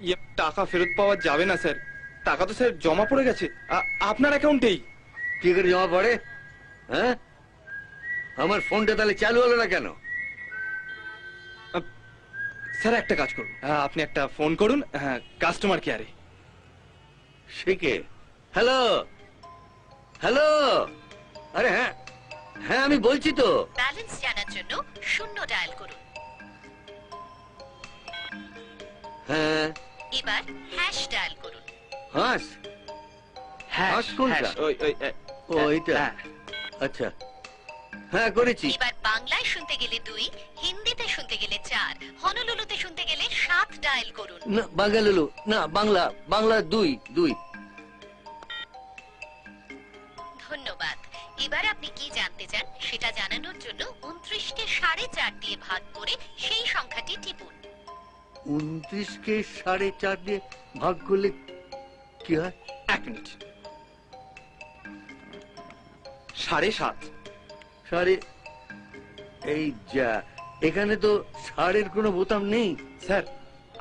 ইয়ে টাকা ফেরত পাওয়া যাবে না স্যার, টাকা তো স্যার জমা পড়ে গেছে আপনার অ্যাকাউন্টেই। কি করে জমা পড়ে? হ্যাঁ, আমার ফোনটা তাহলে চালু হলো না কেন? স্যার একটা কাজ করুন, আপনি একটা ফোন করুন কাস্টমার কেয়ারে। সে কে? হ্যালো হ্যালো, আরে হ্যাঁ হ্যাঁ আমি বলছি তো। ব্যালেন্স জানার জন্য 0 ডায়াল করুন। হ্যাঁ, এবার হ্যাশ ডায়াল করুন। হাস হাস কোনটা? ও এইটা, আচ্ছা হ্যাঁ করেছি। এবার বাংলায় শুনতে গেলে 2, হিন্দিতে শুনতে গেলে 4, হনলুলুতে শুনতে গেলে 7 ডায়াল করুন। না বাঙ্গালুলু না, বাংলা বাংলা 2 ধন্যবাদ। এবার আপনি কি জানতে চান সেটা জানানোর জন্য 29কে 4.5 দিয়ে ভাগ করে সেই সংখ্যাটি টিপুন। 29কে 4.5 দিয়ে ভাগ করলে কি হয়? 1 মিনিট। 7.5। সাড়ে, এই যা, এখানে তো সাড়ের কোনো বোতাম নেই। স্যার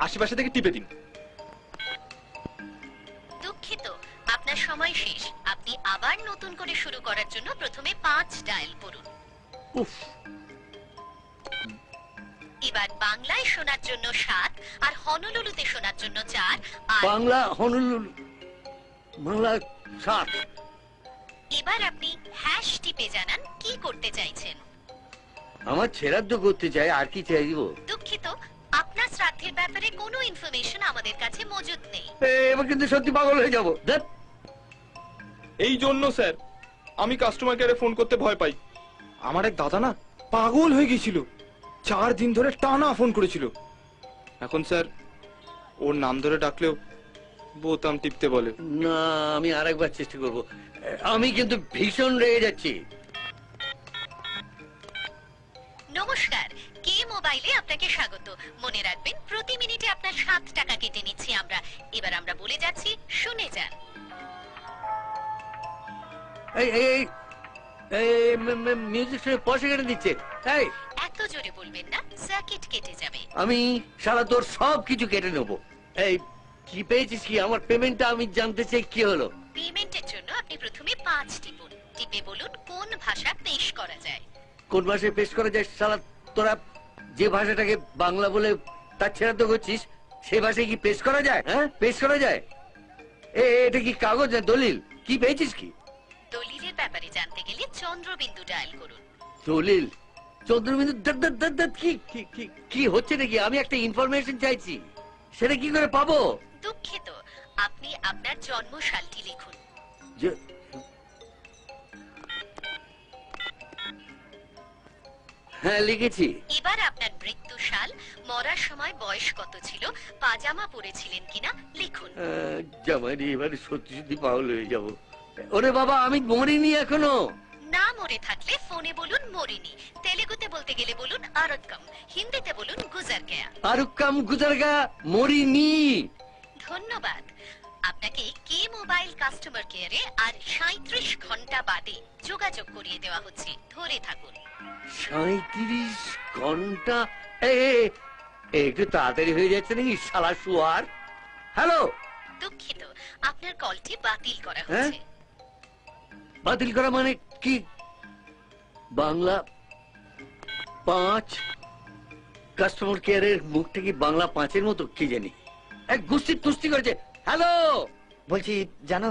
আশেপাশে থেকে টিপে দিন। দুঃখিত, আপনার সময় শেষ। আপনি আবার নতুন করে শুরু করার জন্য প্রথমে 5 ডায়াল করুন। উফ, এবার বাংলায় শোনার জন্য 7 আর হনলুলুতে শোনার জন্য 4 আর বাংলা হনুলুলু বাংলা 7। এবার আপনি হ্যাশ টিপে জানান কি করতে চাইছেন। আমার ছেড়াদ্দ করতে চাই, আর কি চাই দিব? দুঃখিত, আপনার শ্রাদ্ধের ব্যাপারে কোনো ইনফরমেশন আমাদের কাছে মজুদ নেই। এবার কিন্তু সত্যি পাগল হয়ে যাবো। এই জন্য স্যার আমি কাস্টমার কেয়ারে ফোন করতে ভয় পাই। আমার এক দাদা না পাগল হয়ে গেছিল, 4 দিন ধরে টানা ফোন করেছিল। এখন স্যার ওর নাম ধরে ডাকলেও বোতাম টিপতে বলে। না, আমি আরেকবার চেষ্টা করব। আমি কিন্তু ভীষণ রেগে যাচ্ছি। নমস্কার, কে মোবাইলে আপনাকে স্বাগত। মনে রাখবেন প্রতি মিনিটে আপনার 7 টাকা কেটে নিচ্ছি আমরা। এবার আমরা বলে যাচ্ছি, শুনে যান। এই এই মিউজিক শুনে পয়সা কেটে দিচ্ছে। এই, এত জোরে বলবেন না, সার্কিট কেটে যাবে। আমি সারা তোর সব কিছু কেটে নেবো। এই কি পেয়েছিস কি? আমার পেমেন্টটা আমি জানতে চাই, কি হলো? পেমেন্টের জন্য আপনি প্রথমে 5 টিপুন। টিপে বলুন কোন ভাষা পেশ করা যায়। কোন ভাষায় পেশ করা যায়? সারা তোরা যে ভাষাটাকে বাংলা বলে তার ছেড়া তো করছিস, সেই ভাষায় কি পেশ করা যায়? হ্যাঁ, পেশ করা যায়? এটা কি কাগজ না দলিল? কি পেয়েছিস কি? দলিলের ব্যাপারে জানতে গেলে চন্দ্রবিন্দু ডায়াল করুন। দলিল? চন্দ্রবিন্দু? কি হচ্ছে নাকি? আমি একটা ইনফরমেশন চাইছি, সেটা কি করে পাবো? দুঃখিত, আপনি আপনার জন্মসালটি লিখুন। হ্যাঁ লিখেছি। এবার আপনার মৃত্যু সাল, মরার সময় বয়স কত ছিল, পাজামা পরেছিলেন কিনা লিখুন। জামাইরি, এবারে সত্যি সত্যি পাগল হয়ে যাবো। ওরে বাবা, আমি মরিনি এখনো। না মরে থাকলে ফোনে বলুন মরিনি। তেলেগুতে বলতে গেলে বলুন আরক্কম, হিন্দিতে বলুন গুজার গয়া। আরুক্কাম গুজারগা, মরিনি। ধন্যবাদ। আপনাকে কে মোবাইল কাস্টমার কেয়ারে আর 37 ঘন্টা বাদে যোগাযোগ করিয়ে দেওয়া হচ্ছে। ধরে থাকুন। 37 ঘন্টা? একটু তাড়াতাড়ি হয়ে যাচ্ছে নাকি শালা শুয়ার? হ্যালো, দুঃখিত, আপনার কলটি বাতিল করা হচ্ছে। বাতিল করা মানে কি? বাংলা 5 কাস্টমার কেয়ারের মুখটা কি বাংলা 5-এর মতো? কি জানি এক গোষ্ঠীর তুষ্টি করেছে। হ্যালো, বলছি জানো